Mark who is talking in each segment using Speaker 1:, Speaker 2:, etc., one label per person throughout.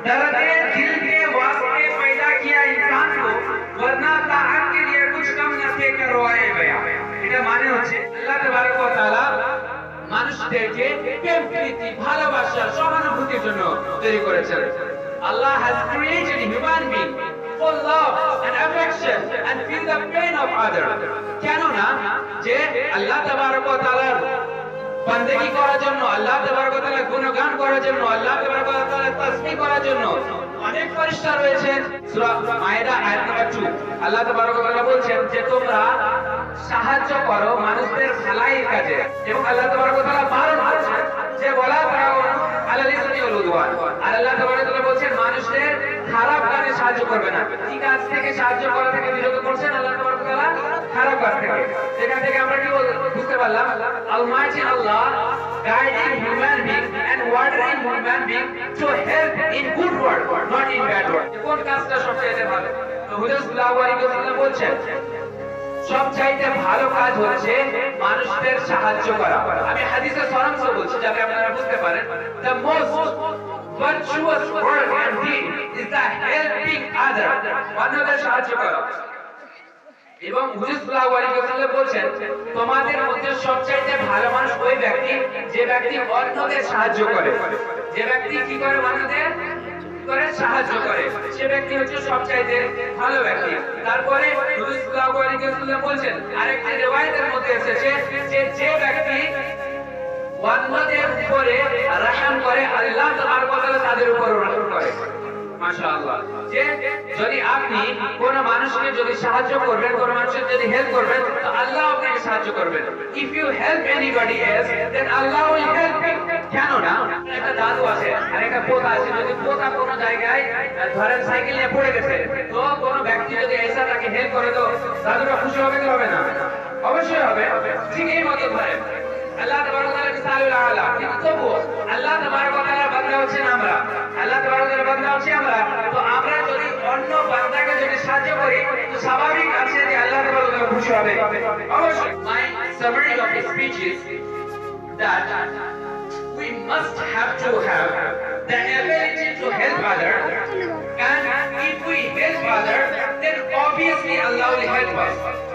Speaker 1: दर्द दिल के वास्ते पैदा किया इंसान को, वरना ताहत के लिए कुछ कम न थे कर रोए गया। এটা মানে হচ্ছে আল্লাহ তাবারক ওয়া তাআলা মানুষদেরকে প্রেম প্রীতি ভালোবাসা সহানুভূতির জন্য তৈরি করেছেন। Allah has created human being for love and affection and feel the pain of others. কেন না যে আল্লাহ তাবারক ওয়া তাআলার বান্দেগি করার জন্য, আল্লাহ তাবারক ওয়া তাআলার গুণগান করার জন্য, আল্লাহ তাবারক ওয়া তাআলার তাসবিহ করার জন্য অনেক ফেরেশতা রয়েছে। সূরা মায়েদা আয়াত নম্বর 2 আল্লাহ তাবারক ওয়া তাআলা বলছেন যে তোমরা সাহায্য করো মানুষদের ভালোর কাজে, এবং আল্লাহ তাবারক ওয়া তাআলা বারণ করেছেন যে ওয়ালা তাআওয়ানু আলাল ইসমি ওয়াল উদওয়ান। আর আল্লাহ তাবারক ওয়া তাআলা বলছেন মানুষদের খারাপ কাজে সাহায্য করবে না। কি কাজ থেকে সাহায্য করা থেকে বিরত করছেন আল্লাহ তাবারক ওয়া তাআলা? খারাপ কাজ থেকে। এখান থেকে আমরা কি বুঝতে পারলাম? Almighty Allah guiding human being and ordering human being to help in good work, not in bad work. কোন কাজটা সবচেয়ে ভালো? তো হুজুর সাল্লাল্লাহু আলাইহি ওয়াসাল্লাম বলছেন সবচাইতে ভালো কাজ হচ্ছে মানুষদের সাহায্য করা। আমি হাদিসের সারাংশ বলছি যাতে আপনারা বুঝতে পারেন। The most virtuous work and deed is the helping other, অন্যদের সাহায্য করা। এবং হুজুর সাল্লাল্লাহু আলাইহি ওয়াসাল্লাম বলেন তোমাদের মধ্যে সবচাইতে ভালো মানুষ ওই ব্যক্তি যে ব্যক্তি অন্যদের সাহায্য করে। যে ব্যক্তি কি করে? অন্যদের সাহায্য করে, সে ব্যক্তি হচ্ছে সবচাইতে ভালো ব্যক্তি। তারপরে হুজুর সাল্লাল্লাহু আলাইহি ওয়াসাল্লাম বলেন আরেকটি রিওয়ায়াতের মধ্যে এসেছে যে ব্যক্তি অন্যদের উপরে রহম করে আল্লাহ তাবারক ওয়া তাআলা তাদের উপর রহম করে। মাশাআল্লাহ। যে যদি আপনি কোন মানুষকে যদি সাহায্য করবেন, কোন মানুষের যদি হেল্প করবেন, তো আল্লাহ আপনাকে সাহায্য করবেন। If you help anybody else, then Allah will help you. কেন না? একটা দাদু আছে আর একটা পোতা আছে, যদি পোতা কোন জায়গায় ধরেন সাইকেল নিয়ে পড়ে গেছে, তো কোন ব্যক্তি যদি এসে তাকে হেল্প করে, তো দাদুরা খুশি হবে কি হবে না? অবশ্যই হবে। ঠিক এই মতো ধরেন আল্লাহ তাবারক ওয়া তাআলা মিসালুল আলা, কিন্তু তবুও আল্লাহ তাবারক ওয়া তাআলার বান্দা হচ্ছেন আমরা, আল্লাহ তাবারক ওয়া তাআলার বান্দা হচ্ছে আমরা। তো আমরা যদি অন্য বান্দাকে যদি সাহায্য করি, তো স্বাভাবিক আছে যে আল্লাহ তাবারক ওয়া তাআলা খুশি হবে অবশ্যই। My summary of the speech is that we must have the ability to help others, and if we help others, then obviously Allah will help us.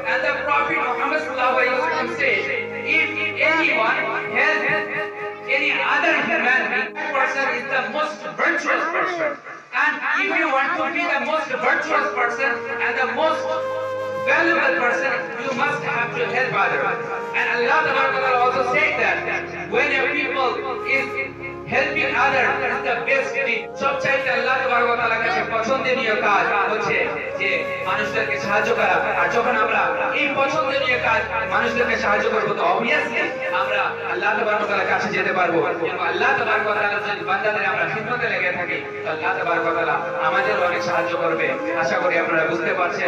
Speaker 1: And the Prophet Muhammad sallallahu alaihi wasallam said, if anyone helps any other human being, that person is the most virtuous person. And if you want to be the most virtuous person and the most valuable person, you must have to help others. And Allah Ta'ala also said that when a people is helping others, is the best thing. সবচাইতে আল্লাহ তাআলার কাছে পছন্দনীয় কাজ হচ্ছে যে মানুষদেরকে সাহায্য করা। আর যখন আমরা এই পছন্দনীয় কাজ মানুষদেরকে সাহায্য করব, তো অবভিয়াসলি আমরা আল্লাহ তাআলার কাছে যেতে পারবো। এবং আল্লাহ তাআলার যদি বান্দাদের আমরা খিদমতে লেগে থাকি, তো আল্লাহ তাআলা আমাদের অনেক সাহায্য করবে। আশা করি আপনারা বুঝতে পারছেন।